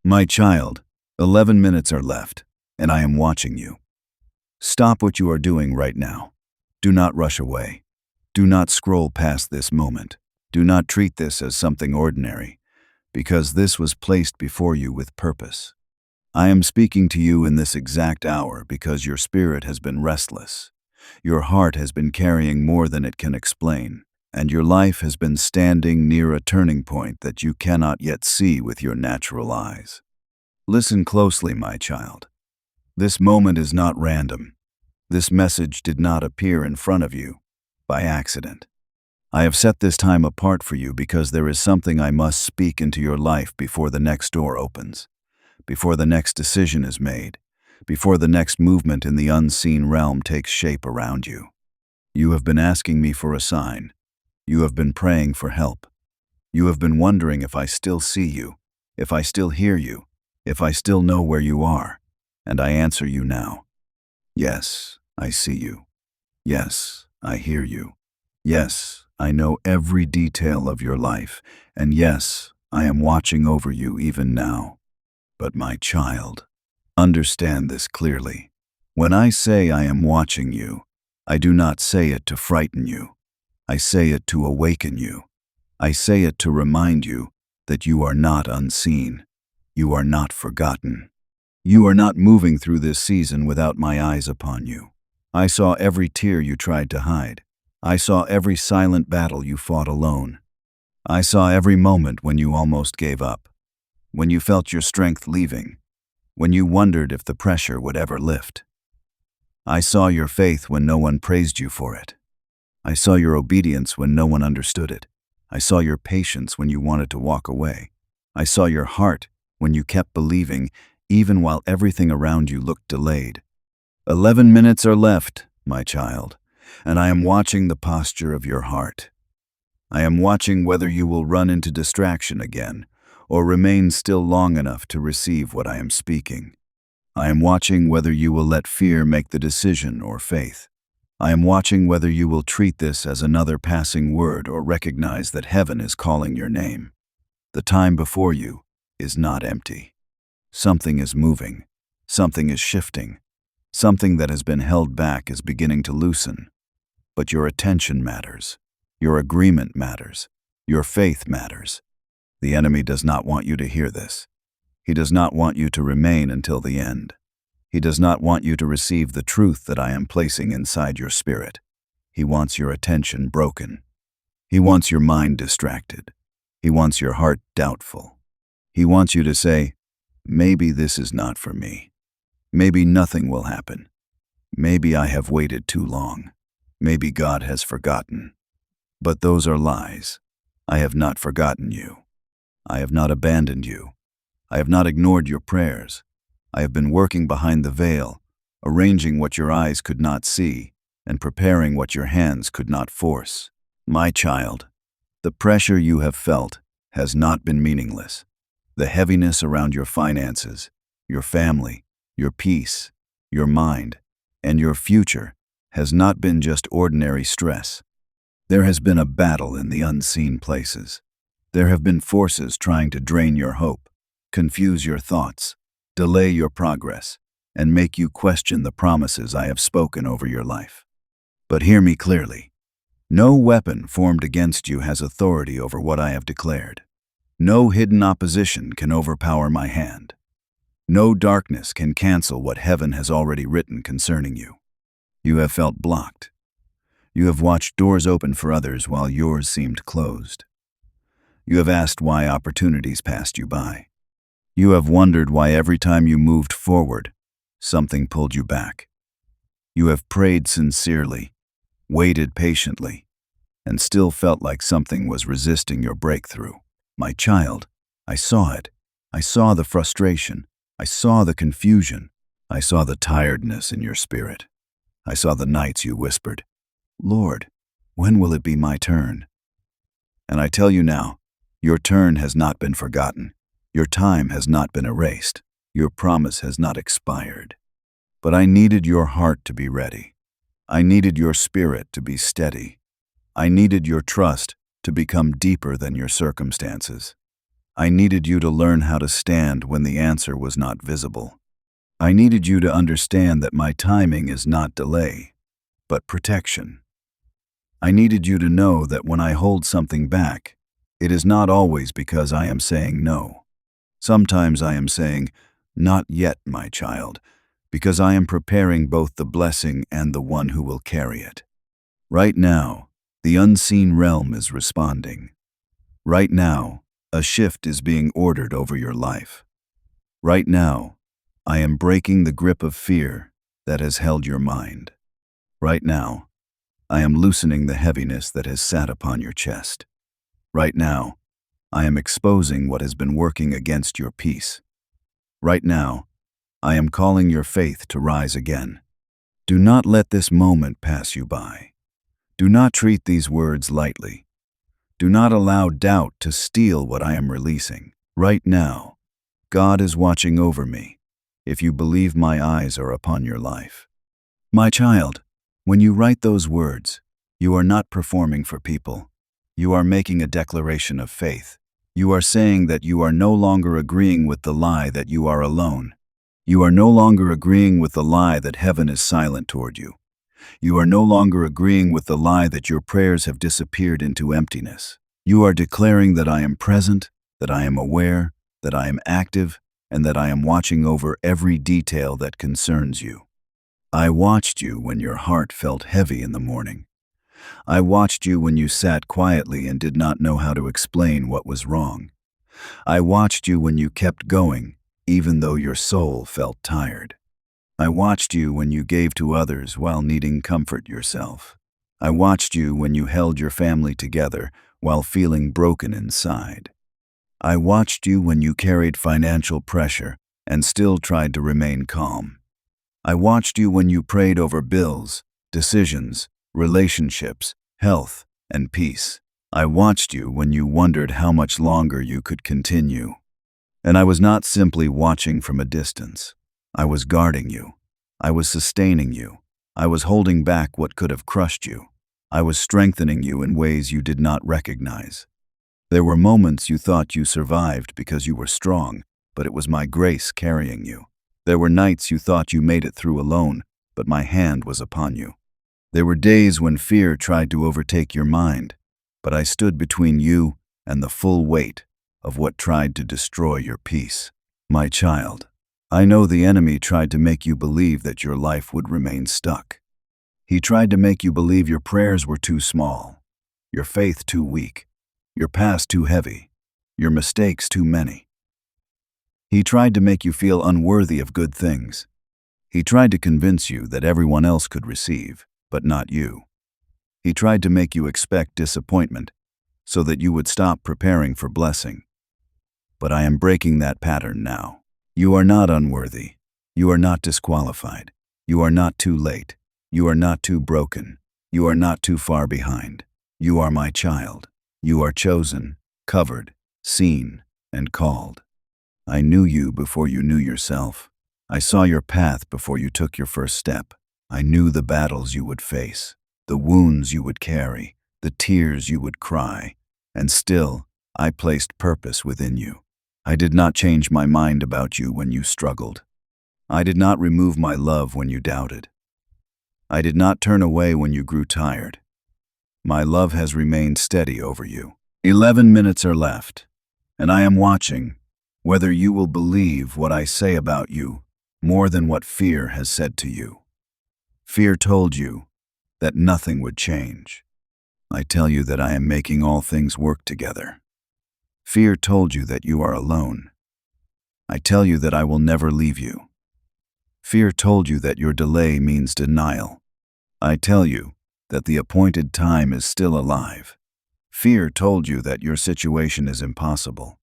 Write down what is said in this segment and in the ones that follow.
My child, 11 minutes are left, and I am watching you. Stop what you are doing right now. Do not rush away. Do not scroll past this moment. Do not treat this as something ordinary, because this was placed before you with purpose. I am speaking to you in this exact hour because your spirit has been restless. Your heart has been carrying more than it can explain, and your life has been standing near a turning point that you cannot yet see with your natural eyes. Listen closely, my child. This moment is not random. This message did not appear in front of you by accident. I have set this time apart for you because there is something I must speak into your life before the next door opens, before the next decision is made, before the next movement in the unseen realm takes shape around you. You have been asking me for a sign. You have been praying for help. You have been wondering if I still see you, if I still hear you, if I still know where you are. And I answer you now. Yes, I see you. Yes, I hear you. Yes, I know every detail of your life. And yes, I am watching over you even now. But my child, understand this clearly. When I say I am watching you, I do not say it to frighten you. I say it to awaken you. I say it to remind you that you are not unseen. You are not forgotten. You are not moving through this season without my eyes upon you. I saw every tear you tried to hide. I saw every silent battle you fought alone. I saw every moment when you almost gave up, when you felt your strength leaving, when you wondered if the pressure would ever lift. I saw your faith when no one praised you for it. I saw your obedience when no one understood it. I saw your patience when you wanted to walk away. I saw your heart when you kept believing, even while everything around you looked delayed. 11 minutes are left, my child, and I am watching the posture of your heart. I am watching whether you will run into distraction again, or remain still long enough to receive what I am speaking. I am watching whether you will let fear make the decision or faith. I am watching whether you will treat this as another passing word or recognize that heaven is calling your name. The time before you is not empty. Something is moving. Something is shifting. Something that has been held back is beginning to loosen. But your attention matters. Your agreement matters. Your faith matters. The enemy does not want you to hear this. He does not want you to remain until the end. He does not want you to receive the truth that I am placing inside your spirit. He wants your attention broken. He wants your mind distracted. He wants your heart doubtful. He wants you to say, maybe this is not for me. Maybe nothing will happen. Maybe I have waited too long. Maybe God has forgotten. But those are lies. I have not forgotten you. I have not abandoned you. I have not ignored your prayers. I have been working behind the veil, arranging what your eyes could not see, and preparing what your hands could not force. My child, the pressure you have felt has not been meaningless. The heaviness around your finances, your family, your peace, your mind, and your future has not been just ordinary stress. There has been a battle in the unseen places. There have been forces trying to drain your hope, confuse your thoughts, delay your progress, and make you question the promises I have spoken over your life. But hear me clearly. No weapon formed against you has authority over what I have declared. No hidden opposition can overpower my hand. No darkness can cancel what heaven has already written concerning you. You have felt blocked. You have watched doors open for others while yours seemed closed. You have asked why opportunities passed you by. You have wondered why every time you moved forward, something pulled you back. You have prayed sincerely, waited patiently, and still felt like something was resisting your breakthrough. My child, I saw it. I saw the frustration. I saw the confusion. I saw the tiredness in your spirit. I saw the nights you whispered, Lord, when will it be my turn? And I tell you now, your turn has not been forgotten. Your time has not been erased. Your promise has not expired. But I needed your heart to be ready. I needed your spirit to be steady. I needed your trust to become deeper than your circumstances. I needed you to learn how to stand when the answer was not visible. I needed you to understand that my timing is not delay, but protection. I needed you to know that when I hold something back, it is not always because I am saying no. Sometimes I am saying, "Not yet, my child," because I am preparing both the blessing and the one who will carry it. Right now, the unseen realm is responding. Right now, a shift is being ordered over your life. Right now, I am breaking the grip of fear that has held your mind. Right now, I am loosening the heaviness that has sat upon your chest. Right now, I am exposing what has been working against your peace. Right now, I am calling your faith to rise again. Do not let this moment pass you by. Do not treat these words lightly. Do not allow doubt to steal what I am releasing. Right now, God is watching over me, if you believe my eyes are upon your life. My child, when you write those words, you are not performing for people. You are making a declaration of faith. You are saying that you are no longer agreeing with the lie that you are alone. You are no longer agreeing with the lie that heaven is silent toward you. You are no longer agreeing with the lie that your prayers have disappeared into emptiness. You are declaring that I am present, that I am aware, that I am active, and that I am watching over every detail that concerns you. I watched you when your heart felt heavy in the morning. I watched you when you sat quietly and did not know how to explain what was wrong. I watched you when you kept going, even though your soul felt tired. I watched you when you gave to others while needing comfort yourself. I watched you when you held your family together while feeling broken inside. I watched you when you carried financial pressure and still tried to remain calm. I watched you when you prayed over bills, decisions, relationships, health, and peace. I watched you when you wondered how much longer you could continue. And I was not simply watching from a distance. I was guarding you. I was sustaining you. I was holding back what could have crushed you. I was strengthening you in ways you did not recognize. There were moments you thought you survived because you were strong, but it was my grace carrying you. There were nights you thought you made it through alone, but my hand was upon you. There were days when fear tried to overtake your mind, but I stood between you and the full weight of what tried to destroy your peace. My child, I know the enemy tried to make you believe that your life would remain stuck. He tried to make you believe your prayers were too small, your faith too weak, your past too heavy, your mistakes too many. He tried to make you feel unworthy of good things. He tried to convince you that everyone else could receive, but not you. He tried to make you expect disappointment so that you would stop preparing for blessing. But I am breaking that pattern now. You are not unworthy. You are not disqualified. You are not too late. You are not too broken. You are not too far behind. You are my child. You are chosen, covered, seen, and called. I knew you before you knew yourself. I saw your path before you took your first step. I knew the battles you would face, the wounds you would carry, the tears you would cry, and still, I placed purpose within you. I did not change my mind about you when you struggled. I did not remove my love when you doubted. I did not turn away when you grew tired. My love has remained steady over you. 11 minutes are left, and I am watching whether you will believe what I say about you more than what fear has said to you. Fear told you that nothing would change. I tell you that I am making all things work together. Fear told you that you are alone. I tell you that I will never leave you. Fear told you that your delay means denial. I tell you that the appointed time is still alive. Fear told you that your situation is impossible.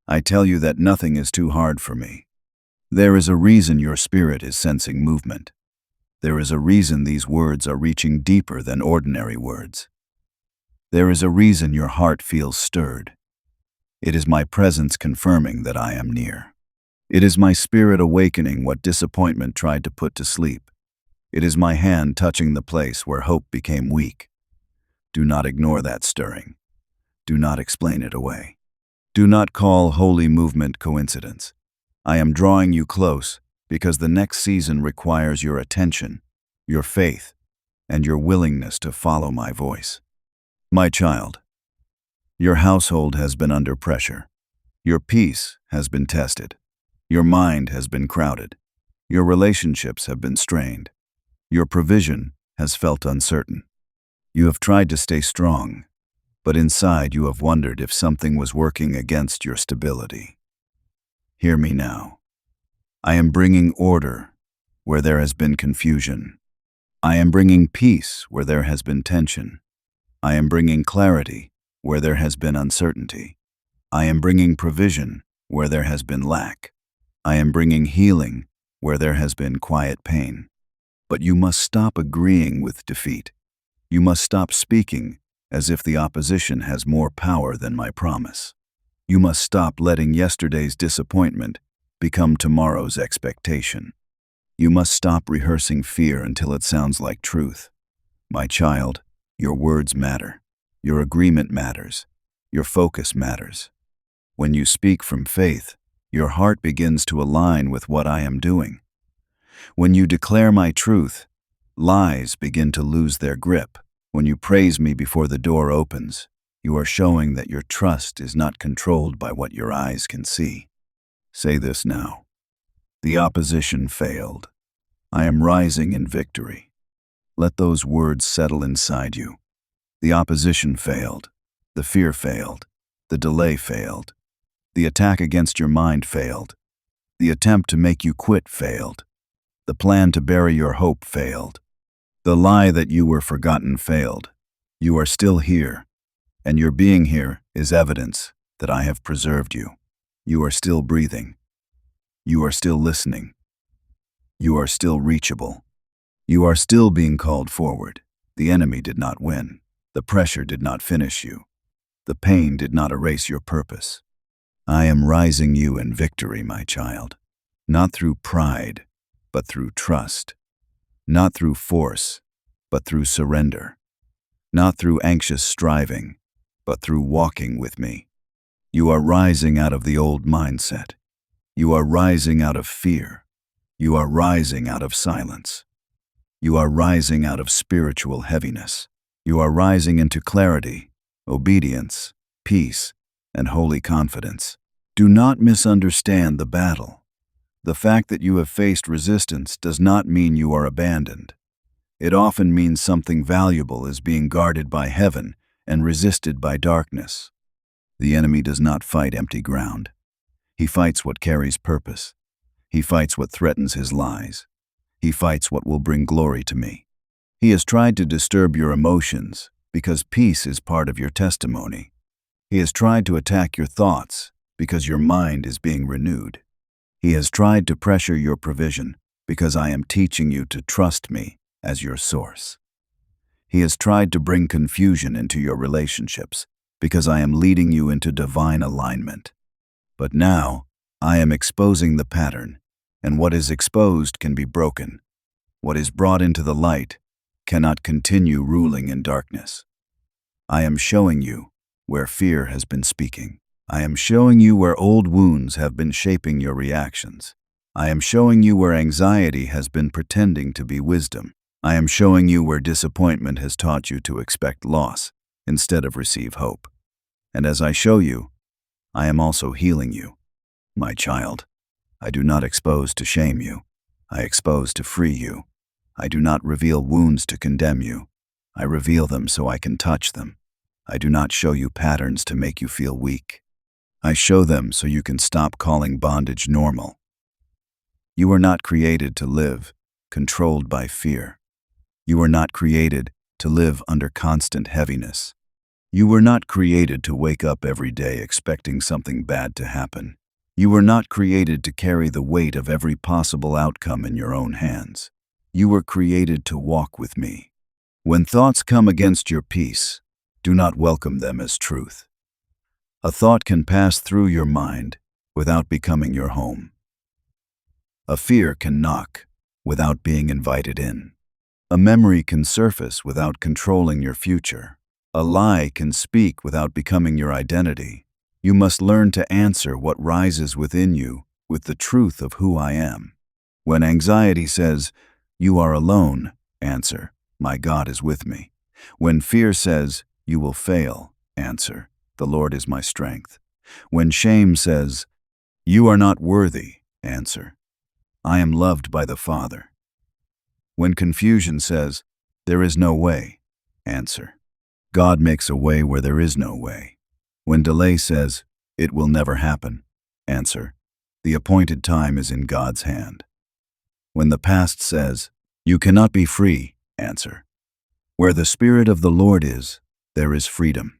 I tell you that nothing is too hard for me. There is a reason your spirit is sensing movement. There is a reason these words are reaching deeper than ordinary words. There is a reason your heart feels stirred. It is my presence confirming that I am near. It is my spirit awakening what disappointment tried to put to sleep. It is my hand touching the place where hope became weak. Do not ignore that stirring. Do not explain it away. Do not call holy movement coincidence. I am drawing you close because the next season requires your attention, your faith, and your willingness to follow my voice. My child, your household has been under pressure. Your peace has been tested. Your mind has been crowded. Your relationships have been strained. Your provision has felt uncertain. You have tried to stay strong, but inside you have wondered if something was working against your stability. Hear me now. I am bringing order where there has been confusion. I am bringing peace where there has been tension. I am bringing clarity where there has been uncertainty. I am bringing provision where there has been lack. I am bringing healing where there has been quiet pain. But you must stop agreeing with defeat. You must stop speaking as if the opposition has more power than my promise. You must stop letting yesterday's disappointment become tomorrow's expectation. You must stop rehearsing fear until it sounds like truth. My child, your words matter. Your agreement matters. Your focus matters. When you speak from faith, your heart begins to align with what I am doing. When you declare my truth, lies begin to lose their grip. When you praise me before the door opens, you are showing that your trust is not controlled by what your eyes can see. Say this now. The opposition failed. I am rising in victory. Let those words settle inside you. The opposition failed. The fear failed. The delay failed. The attack against your mind failed. The attempt to make you quit failed. The plan to bury your hope failed. The lie that you were forgotten failed. You are still here, and your being here is evidence that I have preserved you. You are still breathing. You are still listening. You are still reachable. You are still being called forward. The enemy did not win. The pressure did not finish you. The pain did not erase your purpose. I am rising you in victory, my child, not through pride, but through trust, not through force, but through surrender, not through anxious striving, but through walking with me. You are rising out of the old mindset. You are rising out of fear. You are rising out of silence. You are rising out of spiritual heaviness. You are rising into clarity, obedience, peace, and holy confidence. Do not misunderstand the battle. The fact that you have faced resistance does not mean you are abandoned. It often means something valuable is being guarded by heaven and resisted by darkness. The enemy does not fight empty ground. He fights what carries purpose. He fights what threatens his lies. He fights what will bring glory to me. He has tried to disturb your emotions because peace is part of your testimony. He has tried to attack your thoughts because your mind is being renewed. He has tried to pressure your provision because I am teaching you to trust me as your source. He has tried to bring confusion into your relationships because I am leading you into divine alignment. But now, I am exposing the pattern, and what is exposed can be broken. What is brought into the light cannot continue ruling in darkness. I am showing you where fear has been speaking. I am showing you where old wounds have been shaping your reactions. I am showing you where anxiety has been pretending to be wisdom. I am showing you where disappointment has taught you to expect loss instead of receive hope. And as I show you, I am also healing you. My child, I do not expose to shame you. I expose to free you. I do not reveal wounds to condemn you. I reveal them so I can touch them. I do not show you patterns to make you feel weak. I show them so you can stop calling bondage normal. You are not created to live controlled by fear. You were not created to live under constant heaviness. You were not created to wake up every day expecting something bad to happen. You were not created to carry the weight of every possible outcome in your own hands. You were created to walk with me. When thoughts come against your peace, do not welcome them as truth. A thought can pass through your mind without becoming your home. A fear can knock without being invited in. A memory can surface without controlling your future. A lie can speak without becoming your identity. You must learn to answer what rises within you with the truth of who I am. When anxiety says, "You are alone," answer, "My God is with me." When fear says, "You will fail," answer, "The Lord is my strength." When shame says, "You are not worthy," answer, "I am loved by the Father." When confusion says, "There is no way," answer, "God makes a way where there is no way." When delay says, "It will never happen," answer, "The appointed time is in God's hand." When the past says, "You cannot be free," answer, "Where the Spirit of the Lord is, there is freedom."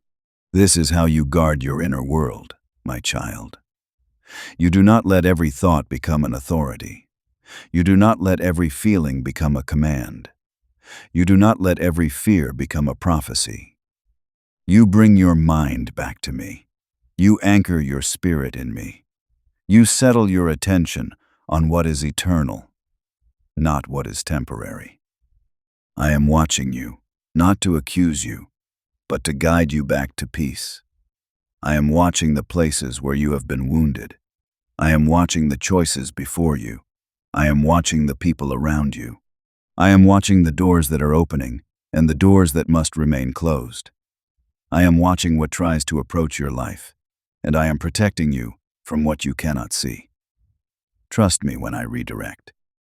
This is how you guard your inner world, my child. You do not let every thought become an authority. You do not let every feeling become a command. You do not let every fear become a prophecy. You bring your mind back to me. You anchor your spirit in me. You settle your attention on what is eternal, not what is temporary. I am watching you, not to accuse you, but to guide you back to peace. I am watching the places where you have been wounded. I am watching the choices before you. I am watching the people around you. I am watching the doors that are opening and the doors that must remain closed. I am watching what tries to approach your life, and I am protecting you from what you cannot see. Trust me when I redirect.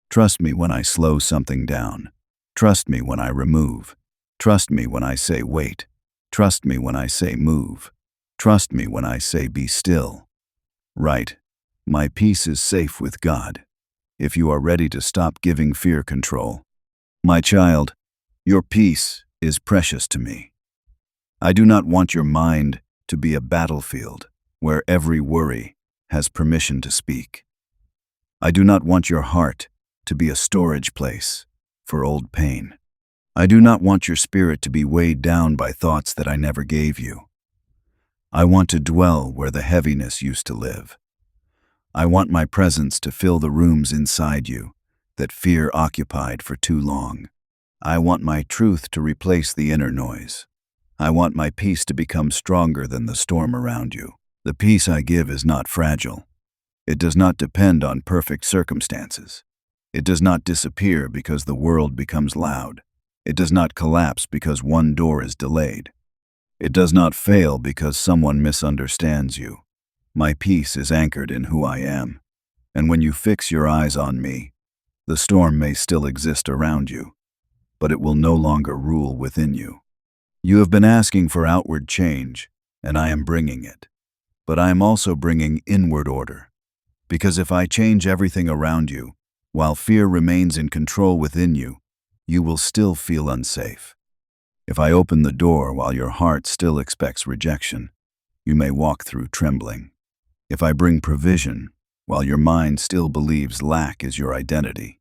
Trust me when I slow something down. Trust me when I remove. Trust me when I say wait. Trust me when I say move. Trust me when I say be still. Right. My peace is safe with God, if you are ready to stop giving fear control. My child, your peace is precious to me. I do not want your mind to be a battlefield where every worry has permission to speak. I do not want your heart to be a storage place for old pain. I do not want your spirit to be weighed down by thoughts that I never gave you. I want to dwell where the heaviness used to live. I want my presence to fill the rooms inside you that fear occupied for too long. I want my truth to replace the inner noise. I want my peace to become stronger than the storm around you. The peace I give is not fragile. It does not depend on perfect circumstances. It does not disappear because the world becomes loud. It does not collapse because one door is delayed. It does not fail because someone misunderstands you. My peace is anchored in who I am, and when you fix your eyes on me, the storm may still exist around you, but it will no longer rule within you. You have been asking for outward change, and I am bringing it. But I am also bringing inward order, because if I change everything around you, while fear remains in control within you, you will still feel unsafe. If I open the door while your heart still expects rejection, you may walk through trembling. If I bring provision while your mind still believes lack is your identity,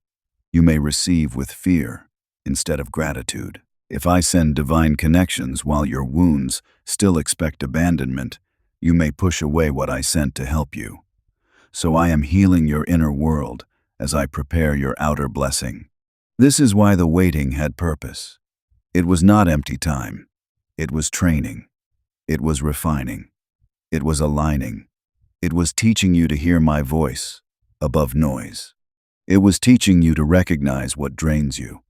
you may receive with fear instead of gratitude. If I send divine connections while your wounds still expect abandonment, you may push away what I sent to help you. So I am healing your inner world as I prepare your outer blessing. This is why the waiting had purpose. It was not empty time. It was training. It was refining. It was aligning. It was teaching you to hear my voice above noise. It was teaching you to recognize what drains you.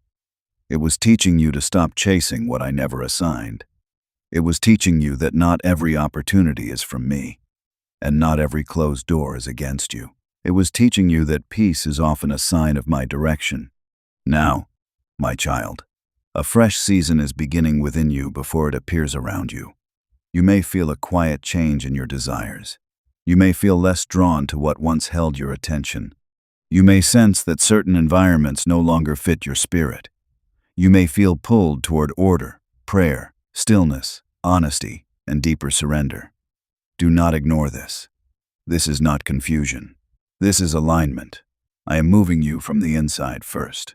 It was teaching you to stop chasing what I never assigned. It was teaching you that not every opportunity is from me, and not every closed door is against you. It was teaching you that peace is often a sign of my direction. Now, my child, a fresh season is beginning within you before it appears around you. You may feel a quiet change in your desires. You may feel less drawn to what once held your attention. You may sense that certain environments no longer fit your spirit. You may feel pulled toward order, prayer, stillness, honesty, and deeper surrender. Do not ignore this. This is not confusion. This is alignment. I am moving you from the inside first.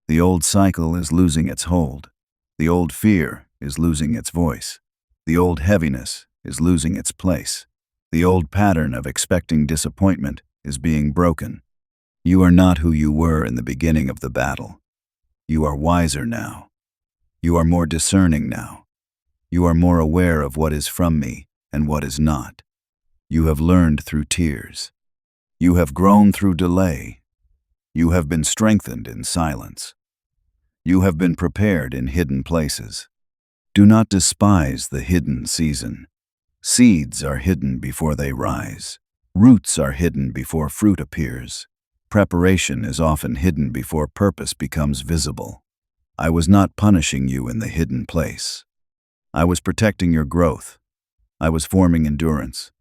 The old cycle is losing its hold. The old fear is losing its voice. The old heaviness is losing its place. The old pattern of expecting disappointment is being broken. You are not who you were in the beginning of the battle. You are wiser now. You are more discerning now. You are more aware of what is from me and what is not. You have learned through tears. You have grown through delay. You have been strengthened in silence. You have been prepared in hidden places. Do not despise the hidden season. Seeds are hidden before they rise. Roots are hidden before fruit appears. Preparation is often hidden before purpose becomes visible. I was not punishing you in the hidden place. I was protecting your growth. I was forming endurance.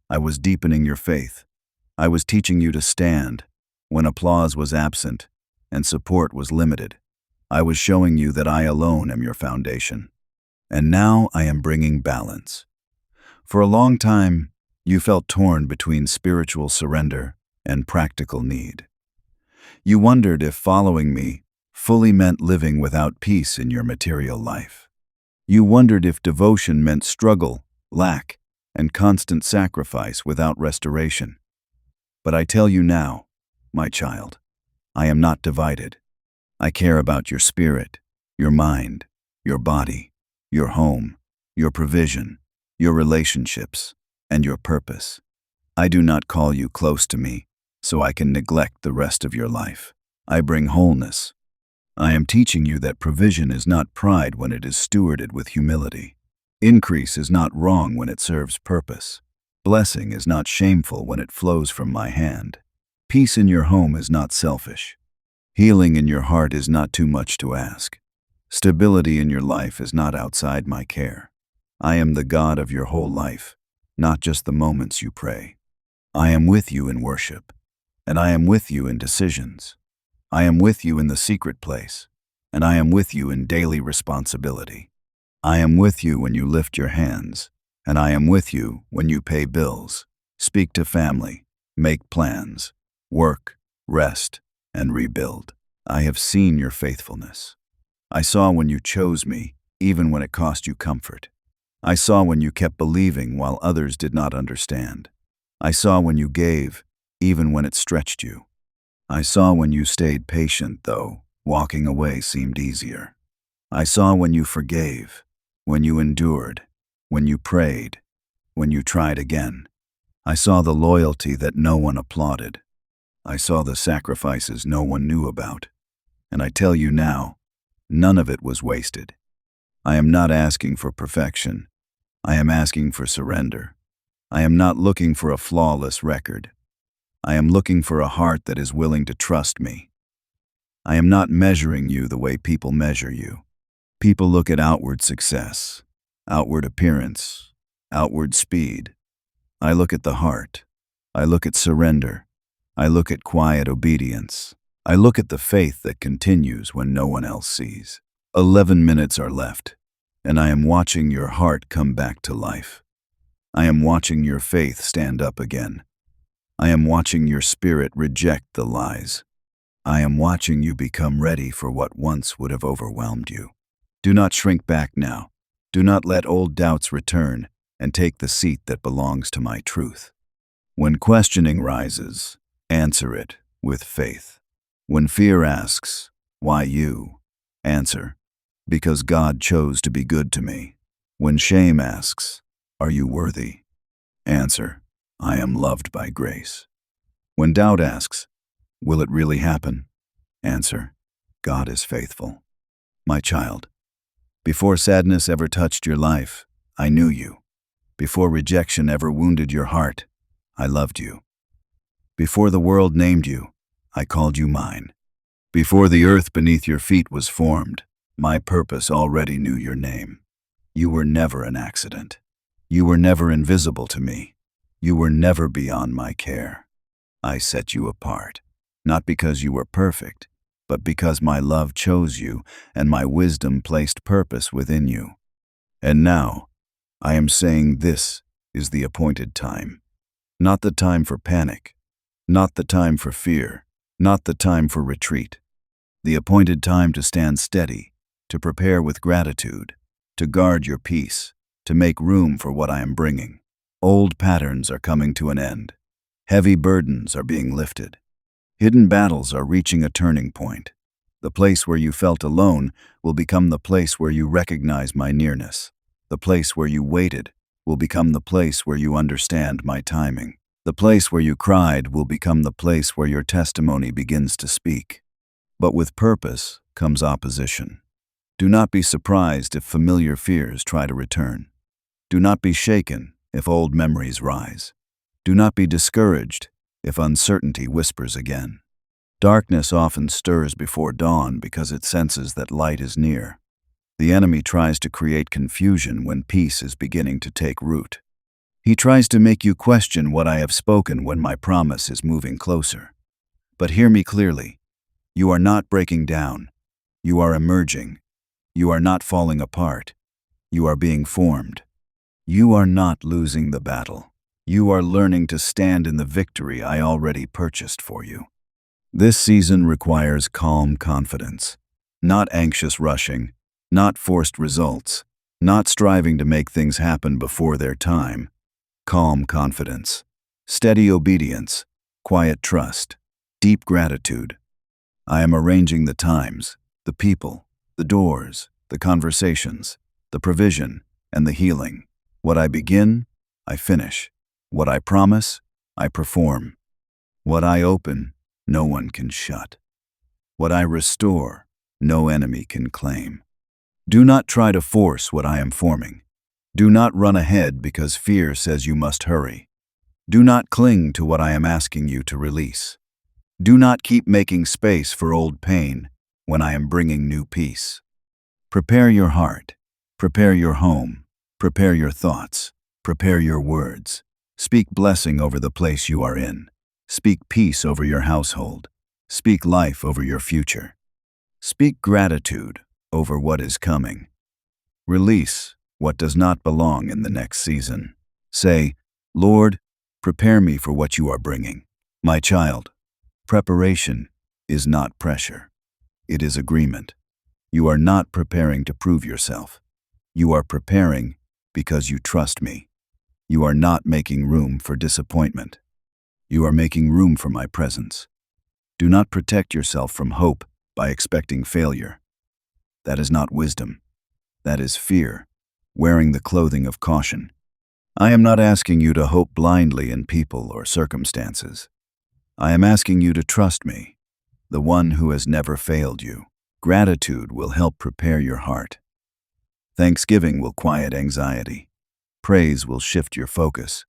I was deepening your faith. I was teaching you to stand when applause was absent and support was limited. I was showing you that I alone am your foundation. And now I am bringing balance. For a long time, you felt torn between spiritual surrender and practical need. You wondered if following me fully meant living without peace in your material life. You wondered if devotion meant struggle, lack, and constant sacrifice without restoration. But I tell you now, my child, I am not divided. I care about your spirit, your mind, your body, your home, your provision, your relationships, and your purpose. I do not call you close to me so I can neglect the rest of your life. I bring wholeness. I am teaching you that provision is not pride when it is stewarded with humility. Increase is not wrong when it serves purpose. Blessing is not shameful when it flows from my hand. Peace in your home is not selfish. Healing in your heart is not too much to ask. Stability in your life is not outside my care. I am the God of your whole life, not just the moments you pray. I am with you in worship, and I am with you in decisions. I am with you in the secret place, and I am with you in daily responsibility. I am with you when you lift your hands, and I am with you when you pay bills, speak to family, make plans, work, rest, and rebuild. I have seen your faithfulness. I saw when you chose me, even when it cost you comfort. I saw when you kept believing while others did not understand. I saw when you gave, even when it stretched you. I saw when you stayed patient, though walking away seemed easier. I saw when you forgave, when you endured, when you prayed, when you tried again. I saw the loyalty that no one applauded. I saw the sacrifices no one knew about. And I tell you now, none of it was wasted. I am not asking for perfection. I am asking for surrender. I am not looking for a flawless record. I am looking for a heart that is willing to trust me. I am not measuring you the way people measure you. People look at outward success, outward appearance, outward speed. I look at the heart. I look at surrender. I look at quiet obedience. I look at the faith that continues when no one else sees. 11 minutes are left, and I am watching your heart come back to life. I am watching your faith stand up again. I am watching your spirit reject the lies. I am watching you become ready for what once would have overwhelmed you. Do not shrink back now. Do not let old doubts return and take the seat that belongs to my truth. When questioning rises, answer it with faith. When fear asks, "Why you?" answer, "Because God chose to be good to me." When shame asks, "Are you worthy?" answer, "I am loved by grace." When doubt asks, "Will it really happen?" answer, "God is faithful." My child, before sadness ever touched your life, I knew you. Before rejection ever wounded your heart, I loved you. Before the world named you, I called you mine. Before the earth beneath your feet was formed, my purpose already knew your name. You were never an accident. You were never invisible to me. You were never beyond my care. I set you apart, not because you were perfect, but because my love chose you and my wisdom placed purpose within you. And now, I am saying this is the appointed time. Not the time for panic, not the time for fear, not the time for retreat. The appointed time to stand steady, to prepare with gratitude, to guard your peace, to make room for what I am bringing. Old patterns are coming to an end. Heavy burdens are being lifted. Hidden battles are reaching a turning point. The place where you felt alone will become the place where you recognize my nearness. The place where you waited will become the place where you understand my timing. The place where you cried will become the place where your testimony begins to speak. But with purpose comes opposition. Do not be surprised if familiar fears try to return. Do not be shaken if old memories rise. Do not be discouraged if uncertainty whispers again. Darkness often stirs before dawn because it senses that light is near. The enemy tries to create confusion when peace is beginning to take root. He tries to make you question what I have spoken when my promise is moving closer. But hear me clearly. You are not breaking down. You are emerging. You are not falling apart. You are being formed. You are not losing the battle. You are learning to stand in the victory I already purchased for you. This season requires calm confidence, not anxious rushing, not forced results, not striving to make things happen before their time. Calm confidence, steady obedience, quiet trust, deep gratitude. I am arranging the times, the people, the doors, the conversations, the provision, and the healing. What I begin, I finish. What I promise, I perform. What I open, no one can shut. What I restore, no enemy can claim. Do not try to force what I am forming. Do not run ahead because fear says you must hurry. Do not cling to what I am asking you to release. Do not keep making space for old pain when I am bringing new peace. Prepare your heart. Prepare your home. Prepare your thoughts. Prepare your words. Speak blessing over the place you are in. Speak peace over your household. Speak life over your future. Speak gratitude over what is coming. Release what does not belong in the next season. Say, Lord, prepare me for what you are bringing. My child, preparation is not pressure. It is agreement. You are not preparing to prove yourself. You are preparing because you trust me. You are not making room for disappointment. You are making room for my presence. Do not protect yourself from hope by expecting failure. That is not wisdom. That is fear, wearing the clothing of caution. I am not asking you to hope blindly in people or circumstances. I am asking you to trust me, the one who has never failed you. Gratitude will help prepare your heart. Thanksgiving will quiet anxiety. Praise will shift your focus.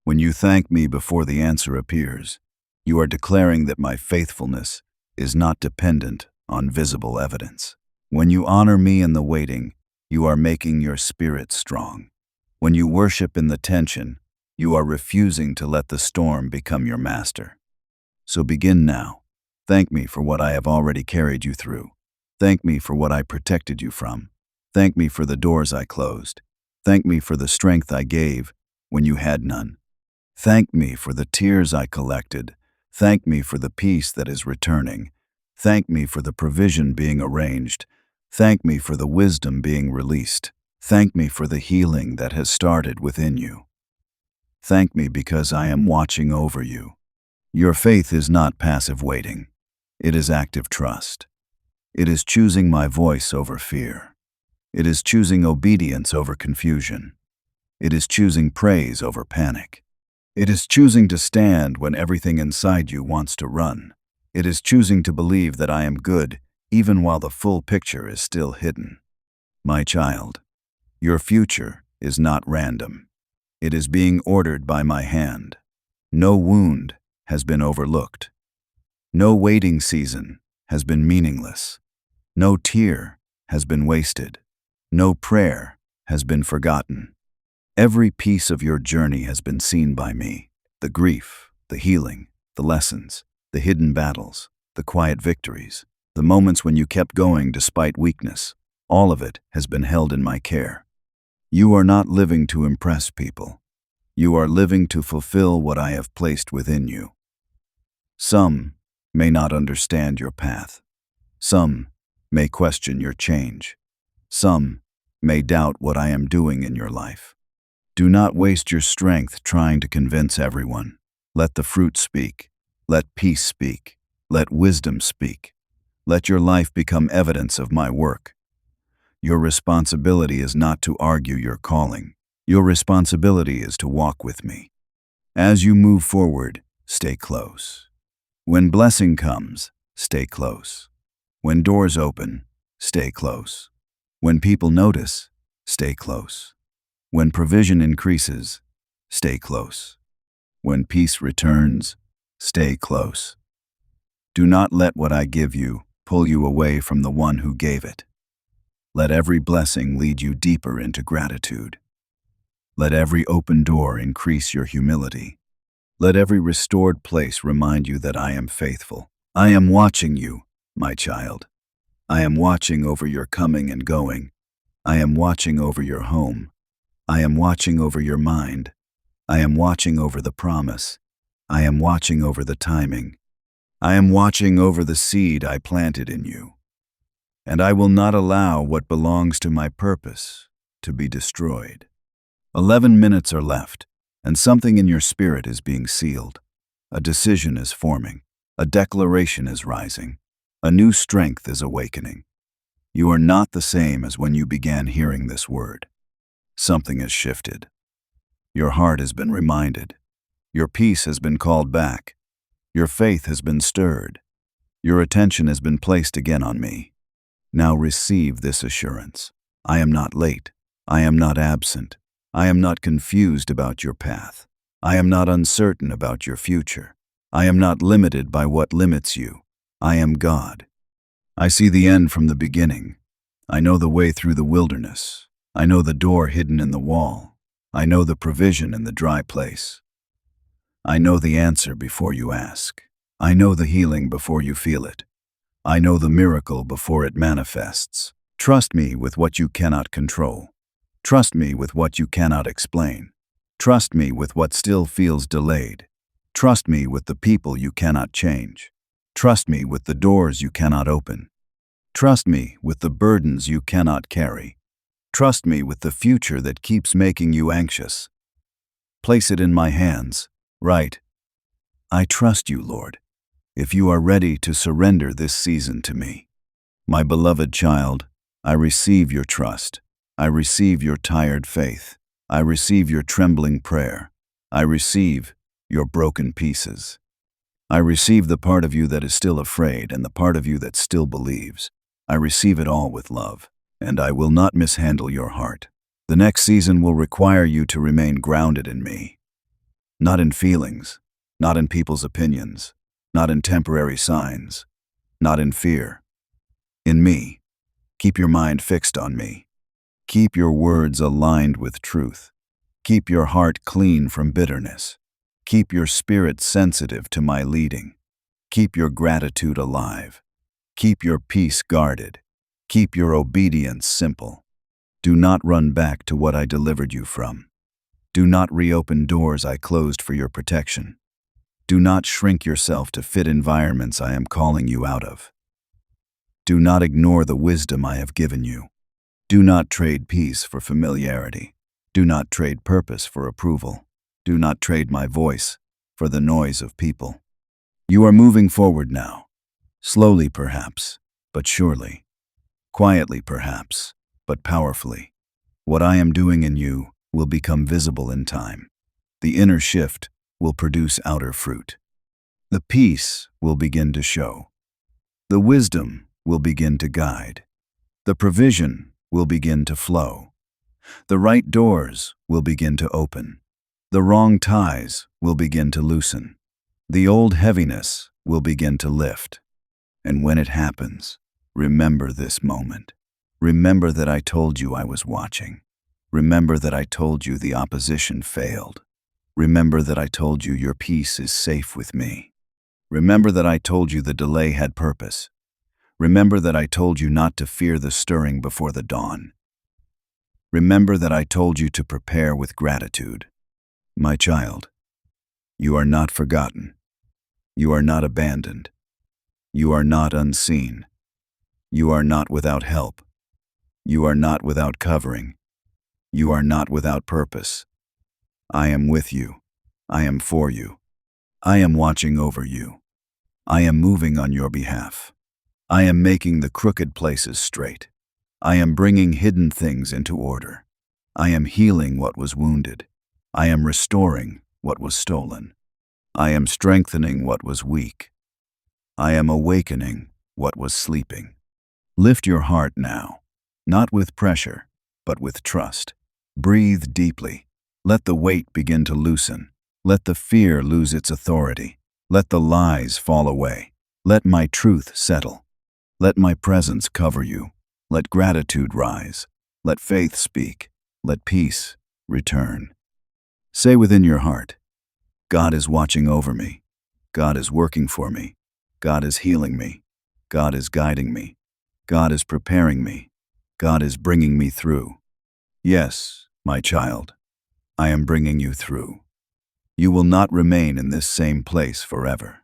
When you thank me before the answer appears, you are declaring that my faithfulness is not dependent on visible evidence. When you honor me in the waiting, you are making your spirit strong. When you worship in the tension, you are refusing to let the storm become your master. So begin now. Thank me for what I have already carried you through. Thank me for what I protected you from. Thank me for the doors I closed. Thank me for the strength I gave when you had none. Thank me for the tears I collected. Thank me for the peace that is returning. Thank me for the provision being arranged. Thank me for the wisdom being released. Thank me for the healing that has started within you. Thank me because I am watching over you. Your faith is not passive waiting. It is active trust. It is choosing my voice over fear. It is choosing obedience over confusion. It is choosing praise over panic. It is choosing to stand when everything inside you wants to run. It is choosing to believe that I am good even while the full picture is still hidden. My child, your future is not random. It is being ordered by my hand. No wound has been overlooked. No waiting season has been meaningless. No tear has been wasted. No prayer has been forgotten. Every piece of your journey has been seen by me. The grief, the healing, the lessons, the hidden battles, the quiet victories, the moments when you kept going despite weakness. All of it has been held in my care. You are not living to impress people. You are living to fulfill what I have placed within you. Some may not understand your path. Some may question your change. Some may doubt what I am doing in your life. Do not waste your strength trying to convince everyone. Let the fruit speak. Let peace speak. Let wisdom speak. Let your life become evidence of my work. Your responsibility is not to argue your calling. Your responsibility is to walk with me. As you move forward, stay close. When blessing comes, stay close. When doors open, stay close. When people notice, stay close. When provision increases, stay close. When peace returns, stay close. Do not let what I give you pull you away from the one who gave it. Let every blessing lead you deeper into gratitude. Let every open door increase your humility. Let every restored place remind you that I am faithful. I am watching you, my child. I am watching over your coming and going. I am watching over your home. I am watching over your mind. I am watching over the promise. I am watching over the timing. I am watching over the seed I planted in you. And I will not allow what belongs to my purpose to be destroyed. 11 minutes are left, and something in your spirit is being sealed. A decision is forming. A declaration is rising. A new strength is awakening. You are not the same as when you began hearing this word. Something has shifted. Your heart has been reminded. Your peace has been called back. Your faith has been stirred. Your attention has been placed again on me. Now receive this assurance. I am not late. I am not absent. I am not confused about your path. I am not uncertain about your future. I am not limited by what limits you. I am God. I see the end from the beginning. I know the way through the wilderness. I know the door hidden in the wall. I know the provision in the dry place. I know the answer before you ask. I know the healing before you feel it. I know the miracle before it manifests. Trust me with what you cannot control. Trust me with what you cannot explain. Trust me with what still feels delayed. Trust me with the people you cannot change. Trust me with the doors you cannot open. Trust me with the burdens you cannot carry. Trust me with the future that keeps making you anxious. Place it in my hands. Write, I trust you, Lord, if you are ready to surrender this season to me. My beloved child, I receive your trust. I receive your tired faith. I receive your trembling prayer. I receive your broken pieces. I receive the part of you that is still afraid and the part of you that still believes. I receive it all with love, and I will not mishandle your heart. The next season will require you to remain grounded in me. Not in feelings, not in people's opinions, not in temporary signs, not in fear. In me. Keep your mind fixed on me. Keep your words aligned with truth. Keep your heart clean from bitterness. Keep your spirit sensitive to my leading. Keep your gratitude alive. Keep your peace guarded. Keep your obedience simple. Do not run back to what I delivered you from. Do not reopen doors I closed for your protection. Do not shrink yourself to fit environments I am calling you out of. Do not ignore the wisdom I have given you. Do not trade peace for familiarity. Do not trade purpose for approval. Do not trade my voice for the noise of people. You are moving forward now. Slowly perhaps, but surely. Quietly perhaps, but powerfully. What I am doing in you will become visible in time. The inner shift will produce outer fruit. The peace will begin to show. The wisdom will begin to guide. The provision will begin to flow. The right doors will begin to open. The wrong ties will begin to loosen. The old heaviness will begin to lift. And when it happens, remember this moment. Remember that I told you I was watching. Remember that I told you the opposition failed. Remember that I told you your peace is safe with me. Remember that I told you the delay had purpose. Remember that I told you not to fear the stirring before the dawn. Remember that I told you to prepare with gratitude. My child, you are not forgotten. You are not abandoned. You are not unseen. You are not without help. You are not without covering. You are not without purpose. I am with you. I am for you. I am watching over you. I am moving on your behalf. I am making the crooked places straight. I am bringing hidden things into order. I am healing what was wounded. I am restoring what was stolen. I am strengthening what was weak. I am awakening what was sleeping. Lift your heart now, not with pressure, but with trust. Breathe deeply. Let the weight begin to loosen. Let the fear lose its authority. Let the lies fall away. Let my truth settle. Let my presence cover you. Let gratitude rise. Let faith speak. Let peace return. Say within your heart, God is watching over me. God is working for me. God is healing me. God is guiding me. God is preparing me. God is bringing me through. Yes, my child, I am bringing you through. You will not remain in this same place forever.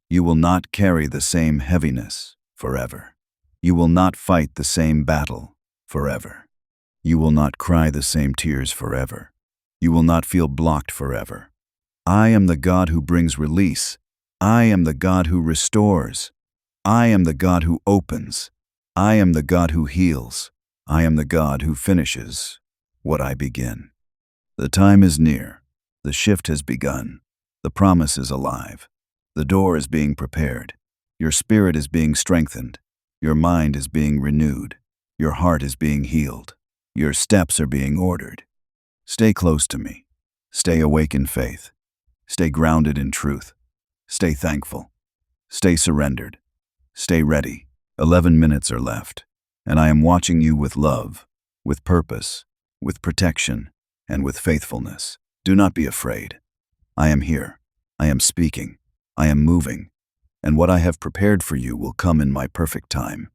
You will not carry the same heaviness forever. You will not fight the same battle forever. You will not cry the same tears forever. You will not feel blocked forever. I am the God who brings release. I am the God who restores. I am the God who opens. I am the God who heals. I am the God who finishes what I begin. The time is near. The shift has begun. The promise is alive. The door is being prepared. Your spirit is being strengthened. Your mind is being renewed. Your heart is being healed. Your steps are being ordered. Stay close to me. Stay awake in faith. Stay grounded in truth. Stay thankful. Stay surrendered. Stay ready. 11 minutes are left, and I am watching you with love, with purpose, with protection, and with faithfulness. Do not be afraid. I am here. I am speaking. I am moving. And what I have prepared for you will come in my perfect time.